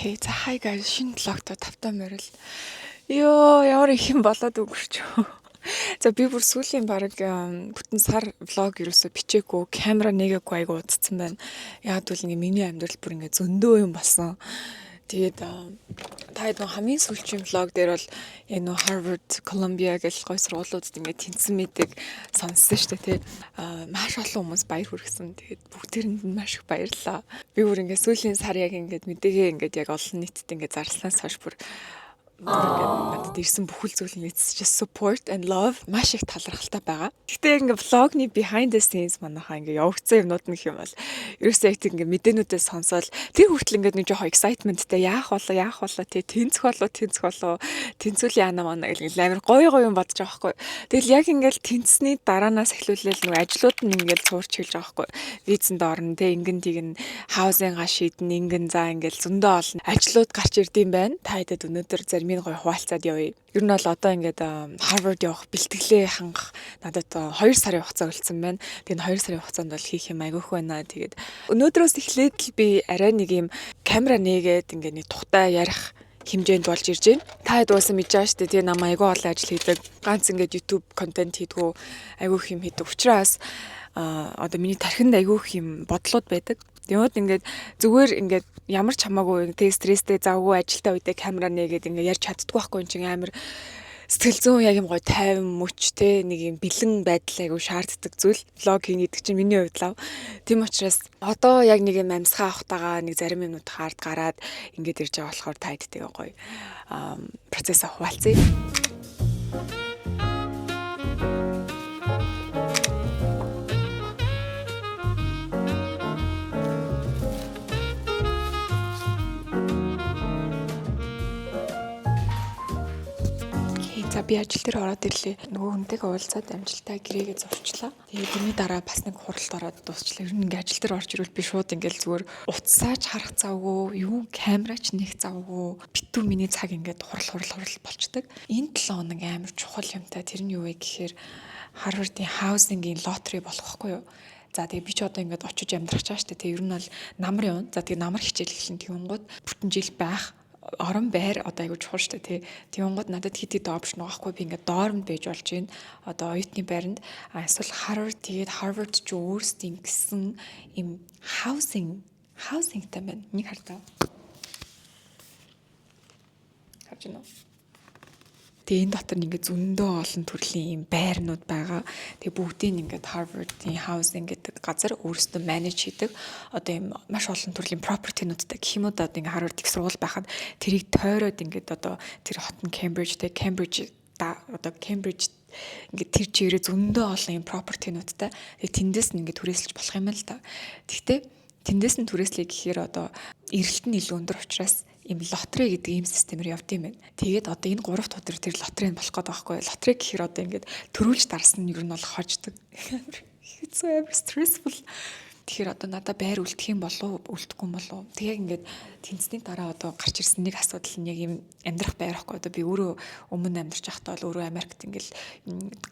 Окей. За hi guys, шинэ блогтой тавтай морил. Ёо, ямар их юм болоод өнгөрч. За би бүр сүүлийн баг бүтэн сар влог ерөөсө бичээгүй, камера нэгээгүй айгу удцсан байна. Яг бол ингээ миний амьдрал бүр ингээ зөндөө юм болсон. Тэгээд та хэд хамгийн сүүлийн влог дээр бол энэ Harvard, Columbia гэх гой сургуулиудад ингээ тэнцсэн мэдэг сонссон шүү дээ тий. Маш олон хүмүүс баяр хүргэсэн. Тэгээд бүгдээрэнд нь маш их баярлалаа. Би бүр ингээ сүүлийн сар яг ингээ мэдээгээ ингээ яг олон нийтэд ингээ зарлснаас хойш бүр надад ирсэн бүхэл зүйл нэгтсэж support and love маш их талархалтай байгаа. Гэхдээ ингээ влогны behind the scenes манайхаа ингээ явагдсан юмнууд нэг юм бол ерөөсөө яг тийм ингээ мэдээнүүдээ сонсоод тэр хүртэл ингээ нэг жоохон excitementтэй яах болоо тий тэнцэх болоо тэнцүүлийн ана мана гэл амар гоё юм бодож байгаа хгүй. Тэгэл яг ингээл тэнцсний дараанаас эхлүүлээл нэг ажлууд нь ингээл цуурч хэлж байгаа хгүй. Визэнд орно тий ингэн тэгнэ хаусинга шийдэн ингэн за ингээл зөндөө олон ажлууд гарч ирдэм байна. Та хэдэд өнөөдөр зарим гоё хуваалцаад явъя. Ер нь бол одоо ингээд Harvard явах бэлтгэлээ хангах надад 2 сарын хугацаа өлцсөн байна. Тэгээд 2 сарын хугацаанд бол хийх юм айгүйх байна. Тэгээд өнөөдрөөс эхлээд л би арай нэг юм камера нээгээд ингээд нэг тухтай ярих хэмжээнд болж ирж байна. Та хэд уусан мэдж байгаа шүү дээ. Тэгээ намайг айгүй олон ажил хийдэг. Ганц ингээд YouTube контент хийдгүү айгүйх юм хийдэг. Учираас одоо миний тархинд айгүйх юм бодлууд байдаг. Тэгмээд ингээд зүгээр ингээд ямар ч хамаагүй тэг стресстэй завгүй ажилтаа үедээ камера нээгээд ингээд ярьж чаддгүй байхгүй юм чинь амар сэтгэл зүйн яг юм гоё тайван мөч те нэг юм бэлэн байдал айгу шаарддаг зүйл влог хийн гэдэг чинь миний хувьд лав. Тийм учраас одоо яг нэг юм амьсгаа авахтагаа нэг зарим юмнууд хаард гараад ингээд ирж байгаа болохоор та хэдтэйгээ гоё процессаа хуваалцъя. За би ажил дээр ороод ирлээ. Нөгөө хүнтэйгээ уулзаад амжилттай гэрээгээ зурчлаа. Тэгээд тэрний дараа бас нэг хуралд ороод дуусчлаа. Ер нь ингээ ажил дээр орж ирвэл би шууд ингээл зүгээр утсаач харах завгүй, юу камерач нэх завгүй. Битүү миний цаг ингээд хурал болчдөг. Энэ 7 хоног амар чухал юмтай. Тэр нь юу вэ гэхээр Harvard-ийн housing-ийн lottery болох байхгүй юу? За тэгээ би ч одоо ингээд очиж амьдрах чааш тэ. Ер нь бол намар явна. За тэгээ намар хичээл эхлэн тэгэнгүүт бүтэн жил байх орон байр одоо айгуу чухал шүү дээ тий. Тэгвнгууд надад хэд опшн байхгүй би ингээд доорнд байж болж байна. Одоо оюутны байранд эсвэл Harvard тэгээд Harvard ч өөрсдийн гэсэн им housing та байна. Нэг хартаа. Харж байна уу? Тэгээ энэ дотор ингээд зөндөө олон төрлийн юм байрнууд байгаа. Тэгээ бүгдийг ингээд Harvard-ийн housing гэдэг газар өөрсдөө manage хийдэг. Одоо юм маш олон төрлийн property-нуудтай гэх юм уу одоо ингээд Harvard их сургууль байхад тэрийг тойроод ингээд одоо тэр хот нь Cambridge ингээд тэр чигээрээ зөндөө олон юм property-нуудтай. Тэгээ тэндээс нь ингээд түрээсэлж болох юм л да. Гэхдээ тэндээс нь түрээслэе гэхээр одоо эрэлт нь илүү өндөр учраас им лотери гэдэг ийм системээр явд юм байна. Тэгээд одоо энэ 3 дахь өдөр тэр лотерийн болох гээд байгаа байхгүй. Лотери гэхээр одоо ингээд төрүүлж дарсан нь ер нь бол хождог. It's so stressful. Тэгэхээр одоо надад байр үлдэх юм болов үлдэхгүй юм болов. Тэг яг ингээд тэнцсний дараа одоо гарч ирсэн нэг асуудал нь яг юм амьдрах байр байхгүй. Одоо би өөрөө өмнө амьдарч байхдаа бол өөрөө Америкт ингээд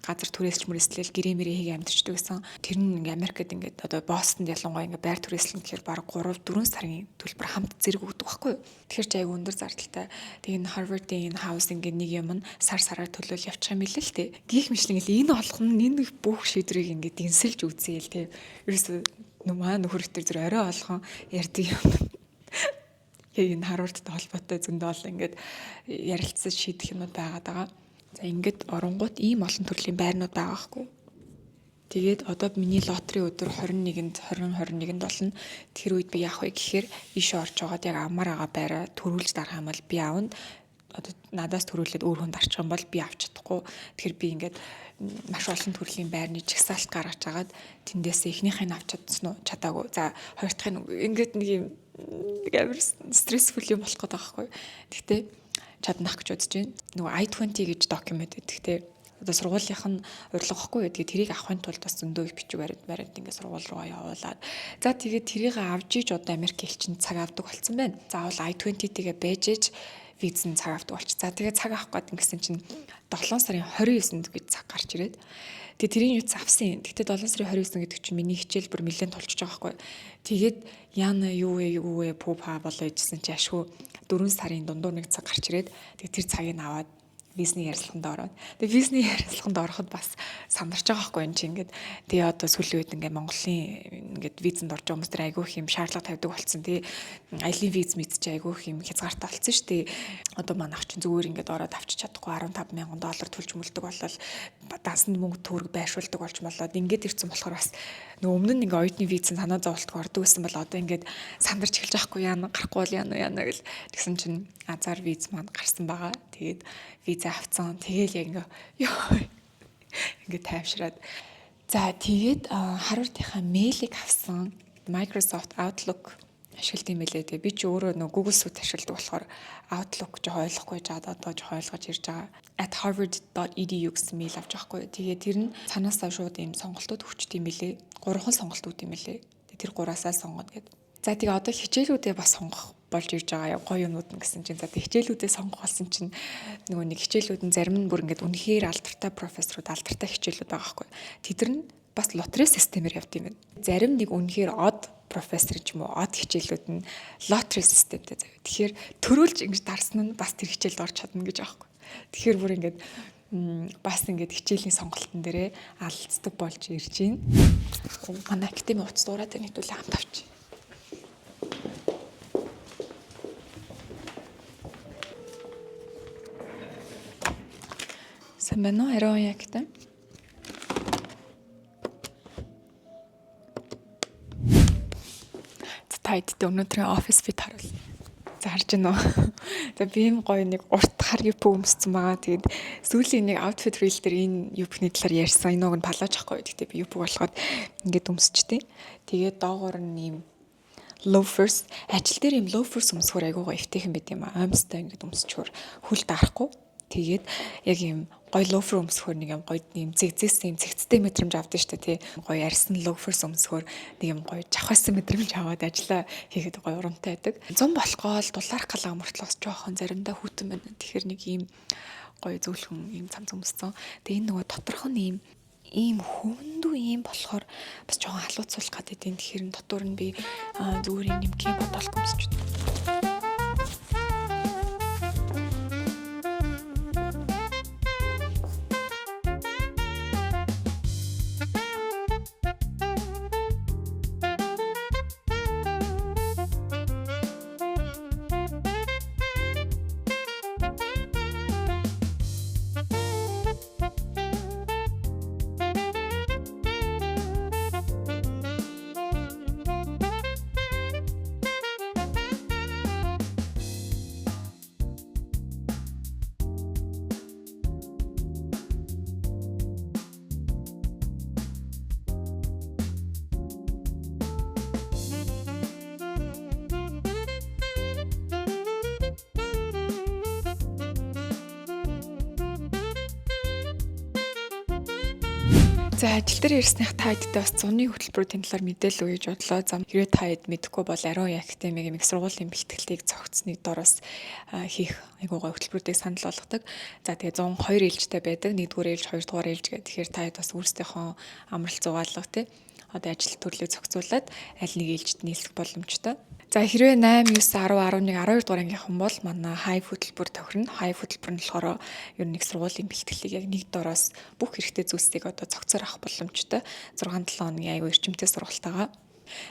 газар түрээсч мөрөслөл гэрээ мэрээ хийгээ амьдарчдаг гэсэн. Тэр нь ингээд Америкт ингээд одоо Бостонд ялангуяа ингээд байр түрээслэн гэхээр баг 3-4 сарын төлбөр хамт зэрэг өгдөг байхгүй. Тэгэхээр ч аяг өндөр зардалтай. Тэгээ энэ Harvard-ийн housing гэдэг нэг юм нь сараар төлөөл явчих юм билээ л те. Гих мэтлэн энэ олхон энэ бүх шийдрийг ингээд дэнсэлж үзье л те. Ерөөсөө нөхөртөр зүр орой олгон ярьдаг юм. Яг энэ Harvard-тай холбоотой зөндөө ол ингээд ярилцаж шийдэх юмуд байгаад байгаа. За ингээд оронгууд ийм олон төрлийн байрнууд байгаа хгүй. Тэгээд одоо миний лотери өдөр 21-нд болно. Тэр үед би яах вэ гэхээр ийшээ орж байгаад яг амар ага байраа төрүүлж дарах юм бол би аавна. Одоо надаас төрүүлээд өөр хүнд арчих юм бол би авч чадахгүй. Тэгэхээр би ингээд маш олон төрлийн байрны жагсаалт гаргаж агаад тэндээс эхнийхээ нь авч чадаагүй. За хоёр дахь нь ингээд нэг юм амар стрессфул юм болох гээд байгаа хгүй. Гэхдээ чаднах гэж бодож байна. Нөгөө I-20 гэж докюмент байдаг. Гэхдээ одоо сургуулийнх нь урилгахгүй. Тэгээ тэрийг авахын тулд бас зөндөө их бичиг бариад ингээд сургууль руу явуулаад. За тэгээд тэрийг авж иж одоо Америк элчин цаг авдаг болсон байна. Заавал I-20-тэйгээ байж иж визэн цаг авдаг болчих. За тэгээ цаг авах гээд ингэсэн чинь 7 сарын 29-нд гэж цаг гарч ирээд. Тэгээ тэрийн юу авсан юм. Гэхдээ 7 сарын 29 гэдэг чинь миний хичээл бүр нэлээд толчж байгаа байхгүй. Тэгээд яана юу вэ пупа болоо ижсэн чи ашгүй 4 сарын дундуур нэг цаг гарч ирээд тэгээ тэр цагийг аваад визний ярилцлаганд ороод. Тэгээ визний ярилцлаганд ороход бас сандарч байгаа байхгүй энэ чинь ингээд тэгээ одоо сүүлийн үед ингээд Монголын ингээд визэнд орж байгаа хүмүүс тэр айгүй их юм шаардлага тавьдаг болсон. Тэгээ аялын виз мэд чи айгүй их юм хязгаартай болсон шүү дээ. Одоо манайх чинь зүгээр ингээд ороод авчиж чадахгүй $15,000 төлж мөлдөг болол дансанд мөнгө төгрөг байршуулдаг болж болоод ингээд ирсэн болохоор бас нөгөө өмнө нь ингээд оюутны визэнд санаа зовлтгүй ордог байсан бол одоо ингээд сандарч эхэлж байхгүй яана гарахгүй бол яана гэл тэгсэн чинь азар виз маань гарсан байгаа. Тэгээд виза авцсан. Тэгээл яг ингээд тайвшраад. За тэгээд Harvard-ийнхаа мэйлийг авсан. Microsoft Outlook ашигладаг юм билээ. Тэгээ би ч өөрөө нөгөө Google Suite ашигладаг болохоор Outlook жоо ойлгохгүй жаад одоо жоо ойлгож ирж байгаа. @harvard.edu гэсэн мэйл авч байхгүй. Тэгээ тэр нь цаанаасаа шууд ийм сонголтууд өгчт юм билээ. 3 сонголт үүд юм билээ. Тэр 3-аас сонгоно гэдэг. За тэгээ одоо хичээлүүдээ бас сонгох болж ирж байгаа гоё юмнууд нь гэсэн чинь за тэгээ хичээлүүдээ сонгох болсон чинь нөгөө нэг хичээлүүд нь зарим нь бүр ингээд үнэхээр алдартай профессорууд алдартай хичээлүүд байгаа байхгүй. Тэд нар нь бас лотерей системээр явд юм байна. Зарим нэг үнэхээр од профессор ч юм уу од хичээлүүд нь лотерей системтэй заяа. Тэгэхээр төрүүлж ингэж дарсан нь бас тэр хичээлд орж чадна гэж аахгүй. Тэгэхээр бүр ингээд бас ингээд хичээлийн сонголтын дээрээ алдцдаг болж ирж байна. Манай академи утас дуурайд нэгтүүлээ хамт авчи. Сайн байна уу? Арай уян гэдэг. Тайдтай өнөөдрийн офис фит харуул. За харж байна уу? За би юм гоё нэг урт хар юп өмссөн байгаа. Тэгээд сүүлийн нэг outfit reel дээр энэ юпны талаар ярьсан. Энэ уг нь палаж ахгүй. Тэгтээ би юп болгоод ингээд өмсчихдээ. Тэгээд доогоор нь ийм loafers ажил дээр ийм loafers өмсөхөр айгуу гоё эвтэйхэн байт юм аа. Аимстай ингээд өмсчхөр хүл даарахгүй. Тэгээд яг ийм гоё loafer өмсөхөр нэг юм гоё ийм зэгзээс ийм цэгцтэй мэдрэмж авдаг штэ тий. Гоё арьсан loafers өмсөхөр нэг юм гоё жавхасан мэдрэмж аваад ажиллаа хийхэд гоё урамтай байдаг. 100 болохгүй л дулаарх галаа мөртлөөс жоохон заримдаа хүүтэн байна. Тэгэхээр нэг ийм гоё зөвлөхөн ийм цамц өмссөн. Тэгээ энэ нөгөө доторх нь ийм хөвөндөө ийм болохоор бас жоохон халууцуулах гэдэг. Тэгэхээр дотор нь би зүгээр юм нэмэх бодолт өмсч байна. За ажил дээр ирснийх тайдтай бас зуны хөтөлбөрийн талаар мэдээлэл өгье гэж бодлоо. За хэрвээ тайд мэдэхгүй бол Ариун академигийн их сургуулийн бэлтгэлийг цогцсны дороос хийх айгуугай хөтөлбөрүүдийг санал болгодог. За тэгээ 102 ээлжтэй байдаг. 1-р ээлж, 2-р ээлж гэх тэгэхээр тайд бас өөрсдийнхөө амралт зугаалга тий. Одоо ажил төрлийг зохицуулаад аль нэг ээлжид нийлэх боломжтой. За хэрвээ 8, 9, 10, 11, 12 дугаар ангийнхан бол манай хайв хөтөлбөр тохирно. Хайв хөтөлбөр нь болохоор ер нь их сургуулийн бэлтгэлийг яг нэг дороос бүх хэрэгтэй зүйлсийг одоо цогцоор авах боломжтой. 6-7 хоногийн аюу эрчимтэй сургалтайгаа.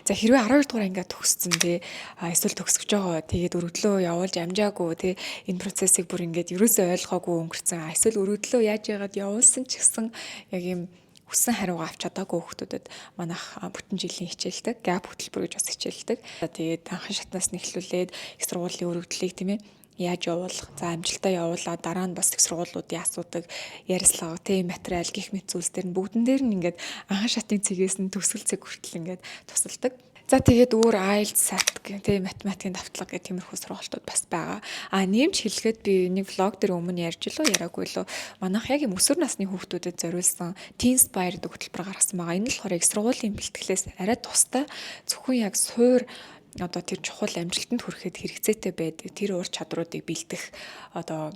За хэрвээ 12 дугаар ангиа төгссөн тий эсвэл төгсөж байгаа тэгээд өргөдлөө явуулж амжаагүй тий энэ процессыг бүр ингээд ерөөсөө ойлгоогүй өнгөрцөн. Эсвэл өргөдлөө яаж яагаад явуулсан ч гэсэн яг юм хүссэн хариугаа авч чадаагүй хүмүүстэд манайх бүтэн жилийн хичээлдэг gap хөтөлбөр гэж бас хичээлдэг. Тэгээд анхан шатнаас нэхлүүлээд их сургуулийн өргөдлийг тийм ээ яаж явуулах, за амжилтаа явуулаад дараа нь бас их сургуулиудын асуудаг ярилцлага, тийм материал гих мэт зүйлс дээр нь бүгдэн дээр нь ингээд анхан шатны цэгээс нь төгсгөл цэг хүртэл ингээд тусалдаг. За тэгээд өөр IELTS, SAT гэх тийм математикийн давтлага гэх тиймэрхүү сургалтууд бас байгаа. Нэмж хэлэхэд би нэг влог дээр өмнө ярьж лөө яриаггүй лөө. Манайх яг юм өсвөр насны хүүхдүүдэд зориулсан Teenspire гэдэг хөтөлбөр гаргасан байгаа. Энэ нь болохоор их сургуулийн бэлтгэлээс арай тустай зөвхөн яг суур одоо тэр чухал амжилтанд хүрэхэд хэрэгцээтэй байдаг тэр ур чадруудыг бэлтэх одоо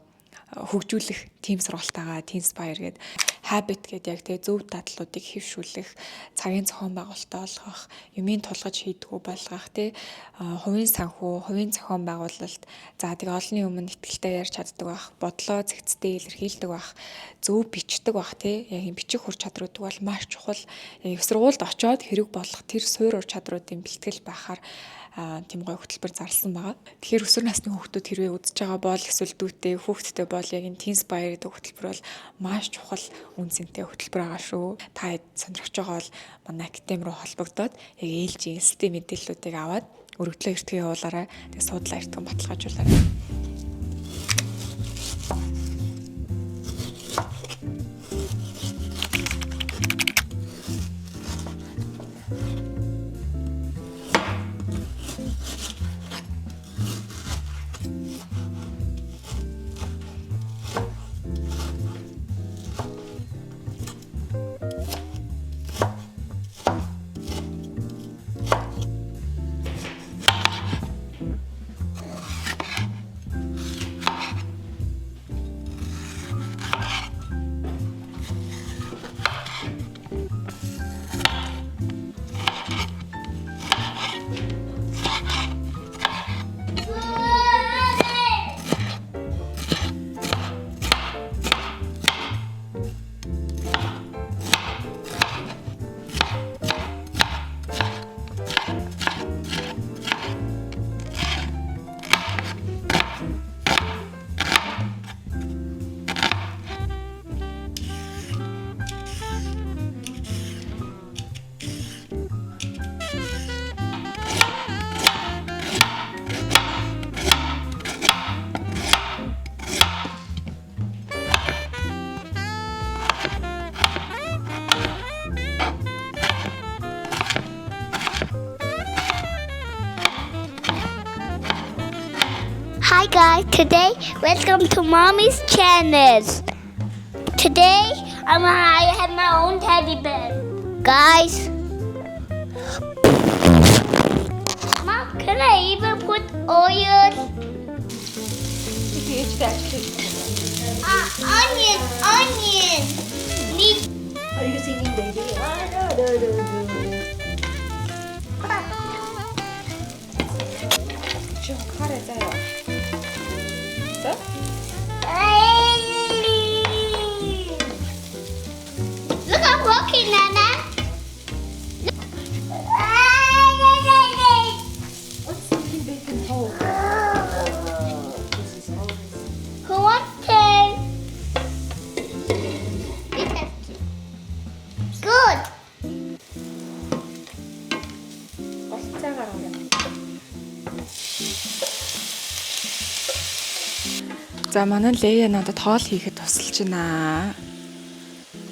хөгжүүлэх team сургалтайгаа Teenspire гэдэг habit гэдэг яг тэгээ зөв дадлуудыг хэвшүүлэх, цагийн зохион байгуулалтаа олгох, юмыг тулгаж хийдгүү болгох тий хувийн санхүү, хувийн зохион байгуулалт за тэгээ олонний өмнө ихтэй ярьж чаддаг байх, бодлоо зэгцтэй илэрхийлдэг байх, зөв бичдэг байх тий яг юм бичих ур чадрууд бол маш чухал. Яг сургуульд очиод хэрэг болох тэр суур ур чадруудын бэлтгэл байхаар тийм гой хөтөлбөр зарласан байгаа. Тэгэхээр өсвөр насны хүүхдүүд хэрвээ үзэж байгаа бол эсвэл дүүтэй хүүхдтэй бол яг энэ Teen Spire гэдэг хөтөлбөр бол маш чухал үн цэнтэй хөтөлбөр байгаа шүү. Та сонирхож байгаа бол манай академи руу холбогдоод яг ээлжийн элстэй мэдээллүүдийг аваад өргөдлөө эртгээ явуулаарай. Тэгээ суудлаа эртхэн баталгаажуулаарай. Hi guys, today welcome to Mommy's channel. Today I have my own teddy bear. Guys, Mom, can I even put oil? Onion. Are you singing, baby? 좀 카레자요. 자? Look, I'm walking, Nana. What's something they can hold? Who wants to? Good. За манай Лея надад хоол хийхэд тусалж байна.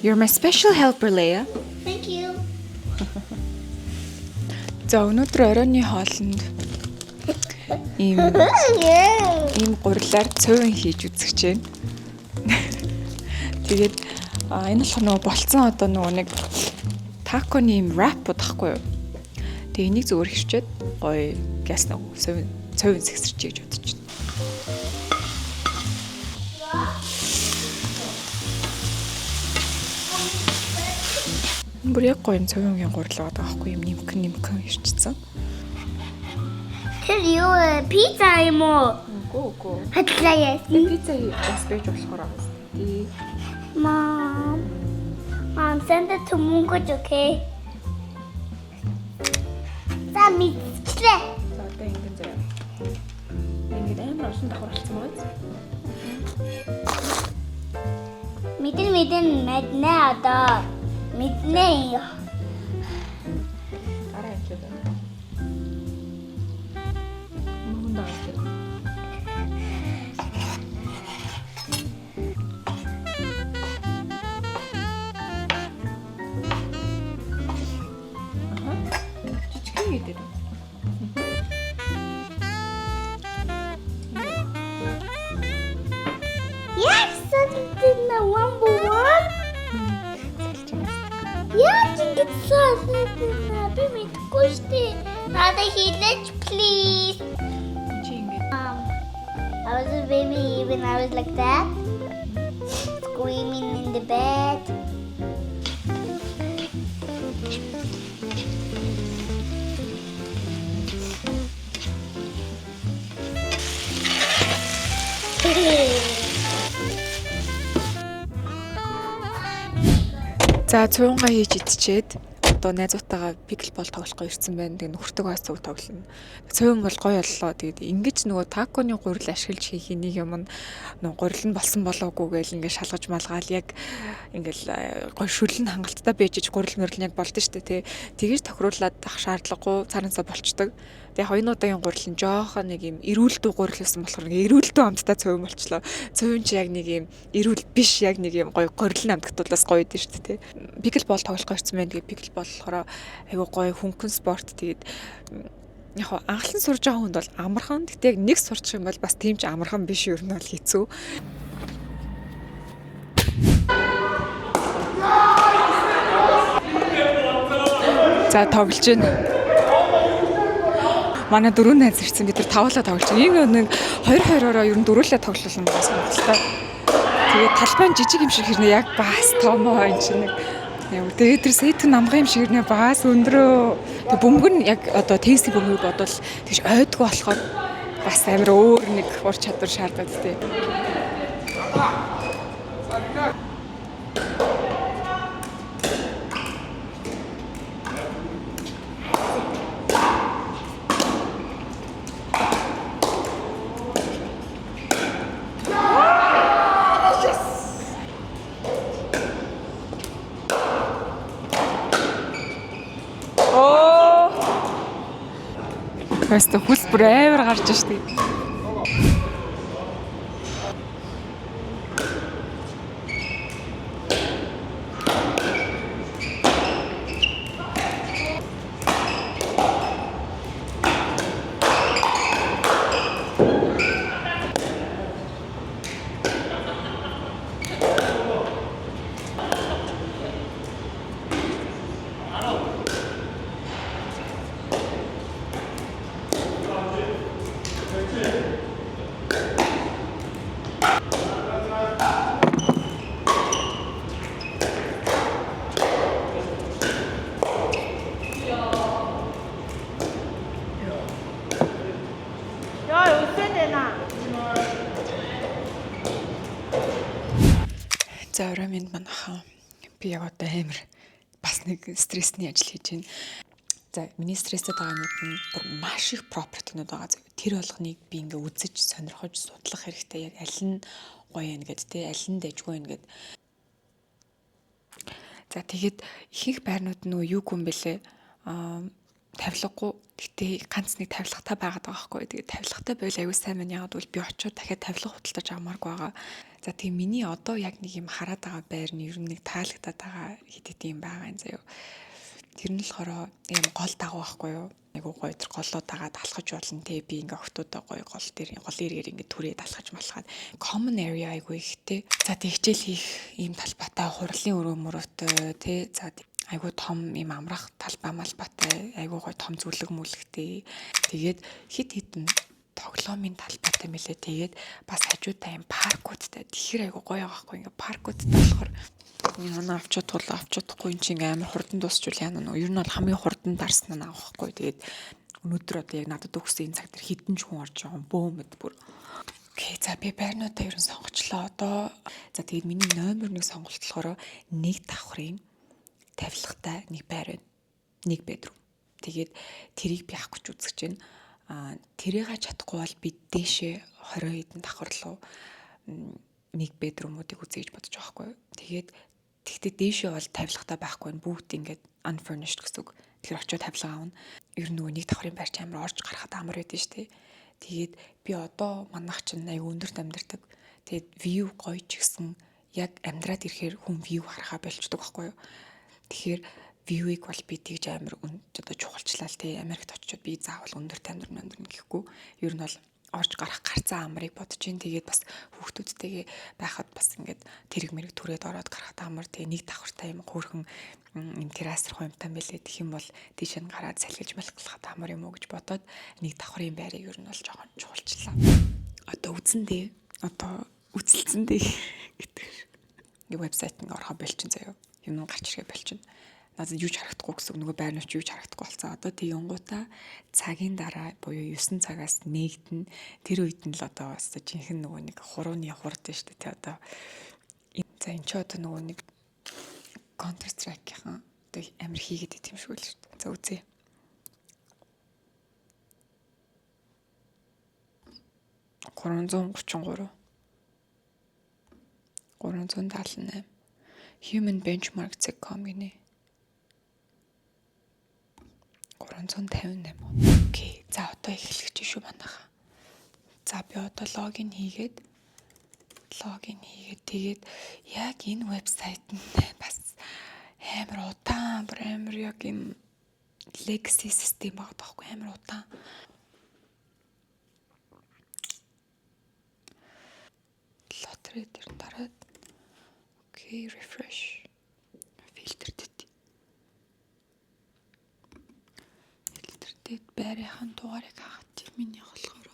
You're my special helper, Leia. Thank you. За өнөөдөр оройны хоолнд ийм гурилаар цөөн хийж үзэж байна. Тэгээд энэ болох нөгөө болцсон одоо нөгөө нэг таконы ийм wrap бодохгүй юу? Тэгээ энийг зөвөр хэрчээд гоё газ нөгөө цөөн сэгсэрч хийж бодож байна. Бүр яг гоё цөөнгийн гурил байгаа байхгүй юм нимкэн ирчихсэн. Tell you pizza mo. Го. Хатлаа яасан. Пицца бас байж болохоор байгаа юм. Mom, send it to Mungoj, okay? За мэдчихлээ. За одоо ингэн заяа. Ингээд амар олон давхарлцсан байна. Мэдэн мэднэ одоо. Мэднэ. Дараа юм шиг байна. Мөн даа. Жижигхэн гэдэг. Yes, something na one. Яаж ингэсэн би мэдгүй штэ. Надад хийлээч please. Чи ингээд I was a baby when I was like that, screaming in the bed. За цуунгаа хийж идчихэд одоо найзуудтайгаа пиклбол тоглох ирсэн байна. Тэгээ нөхөртөө бас цуг тоглоно. Цуун бол гоё боллоо. Тэгээд ингэж нөгөө таконы гурил ашиглаж хийх нэг юм нь нөгөө гурил нь болсон болоогүй гээл ингээд шалгаж малгаал яг ингээл гоё шүлэн хангалттай бийжиж гурил мөрөл яг болд нь штэ тий. Тэгэж тохируулаад ах шаардлагагүй цаанасаа болчдөг. Тэгээ хоёрын гурил нь жоохон нэг юм эрүүлдүү гурил байсан болохоор нэг эрүүлдүү амттай цуун болчлоо. Цуун чи яг нэг юм эрүүл биш яг нэг юм гоё гурилын амттуулаас гоё дээ штэ тий. Пиклбол тоглох гэсэн байна. Тэгээ пиклбол болохоор айгуу гоё хөнгөн спорт. Тэгээд яг анхлан сурж байгаа хүнд бол амархан. Гэтэ яг нэг сурчих юм бол бас тийм ч амархан биш ер нь бол хэцүү. За тоглож байна. Манай дөрөв найз ирсэн бид нар тавлаа тоглож байна. Нэг 2-2-ороо ер нь дөрүүлээ тоглуулсан байгаа сонирхолтой. Тэгээд талбайн жижиг юм шиг хэрнээ яг бас томоо энэ чинь нэг тэгээд тэр сэтгэн намган юм шиг хэрнээ бас өндрөө. Тэг бөмбөр нь яг одоо тестийн бөмбөг бодвол тэгж ойдгүй болохоор бас амар өөр нэг ур чадвар шаарддаг тий. Бас хөлс бүр амар гарч штий. За орой минь манайхаа би яг одоо амар бас нэг стрессний ажил хийж байна. За миний стресстэй байгаа нэг нь бүр маш их пропертинууд байгаа. Тэр болгоныг би ингээ үзэж сонирхож судлах хэрэгтэй. Яг аль нь гоё юм гээд те аль нь дэжгүй юм гээд. За тэгээд ихэнх байрнууд нөгөө юу юм бэлээ тавилгагүй. Гэтэ ганц нэг тавилгатай байгаад байгаа байхгүй. Тэгээд тавилгатай байл аюу сайн мань яагаад бол би очиод дахиад тавилга худалдаж авмааргүй байгаа. За тийм миний одоо яг нэг юм хараад байгаа байр нь ер нь нэг таалагдаад байгаа хэдэд юм байгаа юм заяа. Тэр нь болохоор юм гол дагуу байхгүй юу? Айгуу гоё тэр голлоо дагаад алхаж болно те. Би ингээ охтуудаа гоё гол дээр гол эргээр ингээ түрээд алхаж малхаад common area айгуу ихтэй. За тэг хичээл хийх ийм талбайтай хурлын өрөө мөрөөтэй те. За айгуу том ийм амрах талбай малбайтай айгуу гоё том зүлэг мүлэгтэй. Тэгээд хит хитэн тоглоомын талбайтай мэлээ. Тэгээд бас хажуутай юм паркуудтай. Тэгэхээр айгуу гоё байгаа хгүй ингээ паркуудтай болохоор яна авчаад тул авчаадахгүй юм чи амар хурдан дуусчул яана нөө. Ер нь бол хамгийн хурдан дарсан нь авахгүй. Тэгээд өнөөдөр одоо яг надад өгсөн энэ цаг дээр хідэн ч хүн орж байгаа юм бөөмөд бүр. Окей, за би байрнуудаа ер нь сонгочлоо. Одоо за тэгээд миний номер 1 сонголт болохоор нэг давхрын тавилгатай нэг байр байна. Нэг бедрум. Тэгээд тэрийг би авах гэж үзэж байна. Тэрийг чадахгүй бол би дээшээ 20 хэдэн давхар руу нэг бедрумуудыг үзье гэж бодож байгаа хгүй. Тэгээд тэгтээ дээшээ бол тавилгатай байхгүй нь бүгд ингээд unfurnished гэсэн үг. Тэгэхээр очиод тавилга аавна. Ер нь нөгөө нэг давхрын байр чи амар орж гарахад амар байдэн штэ. Тэгээд би одоо манайх чинь аяг өндөрт амьдардаг. Тэгээд view гоё ч гэсэн яг амьдраад ирэхээр хүн view харахаа болчдөг байхгүй юу. Тэгэхээр view-ийг бол би тэгж амар одоо чухалчлаа л тий. Америкт очиод би заавал өндөрт амьдрна гэхгүй. Ер нь бол орж гарах гарцаа амрыг бодож ин тэгээд бас хүүхдүүдтэйгээ байхад бас ингээд тэрэг мэрэг түрээд ороод гарахад амар тэгээ нэг давхартай юм хөөрхөн юм террас руу юмтай байлээ гэх юм бол тийш нь гараад салхиж малхалахад амар юм уу гэж бодоод нэг давхрын байрыг ер нь бол жоохон чухалчлаа. Одоо үзэндээ одоо үзэлцэндээ гэдэг нэг вебсайт нь орохоо болчин заяа. Юм гарч ирэх болчин. Надад юу ч харагдахгүй гэсэн нөгөө байрнууч юу ч харагдахгүй болсон. Одоо тийгонгуудаа цагийн дараа буюу 9 цагаас нэгдэн тэр үед нь л одоо бас жинхэнэ нөгөө нэг хурууны хурд нь шүү дээ. Одоо за энэ ч одоо нөгөө нэг Counter Strike-ийн одоо амир хийгээд идэм шиг л шүү дээ. За үзье. $333 $378 Human Benchmark.com гинэ. 358. Окей. За одоо эхлэх чинь шүү манайха. За би одоо логин хийгээд тэгээд яг энэ вебсайт нь бас амар удаан, амар яг юм legacy систем байгаа байхгүй амар удаан. Lottery дээр дараад окей, refresh. Filter дээд байрынхан дугаарыг хаагах миний болохоор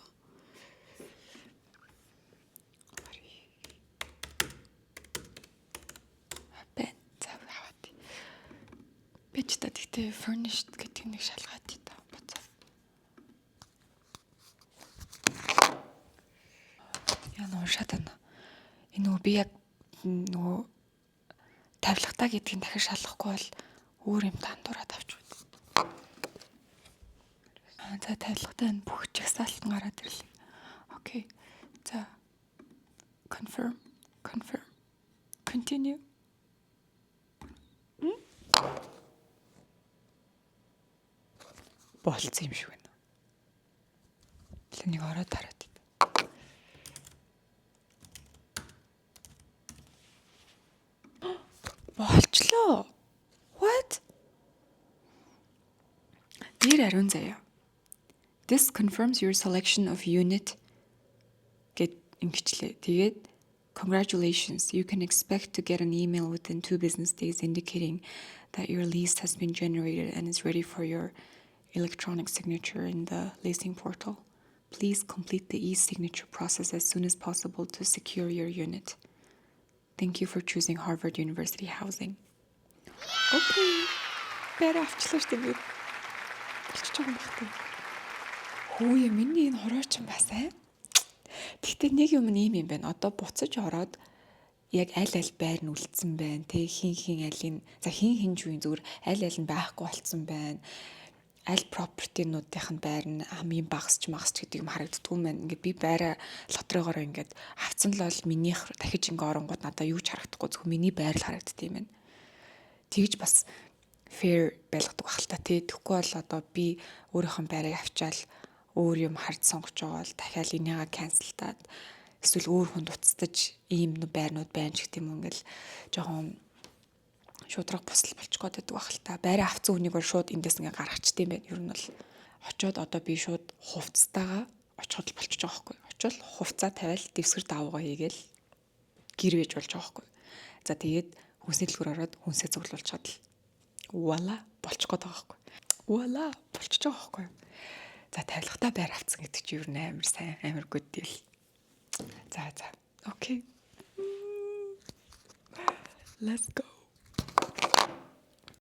би ч тэгтээ furnished гэдэг нэг шалгаад дий боцоо. Яа уушаад байна. Энэ нөгөө би яг нөгөө тавилгатаа гэдгийг дахиж шалгахгүй бол өөр юм тандуураад авч байна. За тавилгатай энэ бүх чагсаалтан гараад ирлээ. Окей. За confirm. Continue. Болцсон юм шиг байна. Тэнийг ороод тараад. Болчлоо. What? Dear Arun заяа. This confirms your selection of unit. Get ингэчлээ. Тэгээд congratulations. You can expect to get an email within 2 business days indicating that your lease has been generated and is ready for your electronic signature in the leasing portal. Please complete the e-signature process as soon as possible to secure your unit. Thank you for choosing Harvard University Housing. Okay. Бэрэ авчлаа шүү дээ. Болчих жоохон багтай. Хөөе, миний энэ хорооч юм бас Тэгтээ нэг юм ийм юм байна. Одоо буцаж ороод яг аль байр нь үлдсэн байна. Тэ хин алийг хин жуйн зүгээр аль нь байхгүй болцсон байна. Аль пропертинуудынх нь байр нь хамгийн багасч гэдэг юм харагддгүй юм байна. Ингээд би байраа лотерейгоор ингээд авцсан л бол минийх дахиж ингээд оронгууд надаа юу ч харагдахгүй зөвхөн миний байр л харагддаг юм байна. Тэгж бас fair байлгадаг байх л та тий. Тэгэхгүй бол одоо би өөрийнхөө байрыг авчаал өөр юм хард сонгож байгаа бол дахиад энийгээ канселтаад эсвэл өөр хүнд уцтаж ийм байрнууд байна ч гэдэг юм ингээл жоохон шудраг бусал болчих гээд байдаг байх л та. Байраа авцсан хүнийг бол шууд эндээс ингээ гаргачдсан юм байна. Ер нь бол очиод одоо би шууд хувцастайгаа очиход болчих жоох байхгүй. Очоод хувцаа тавиал дэвсгэр даваагаа хийгээл гэр вэж болж байгаа байхгүй. За тэгээд хүнсний дэлгүүр ороод хүнсээ цуглуулчихад л вала болчих гээд байгаа байхгүй. Вала болчих жоох байхгүй. За тавилгатай байр авцсан гэдэг чинь ер нь амар сайн, амар good deal. За. Окей. Let's go.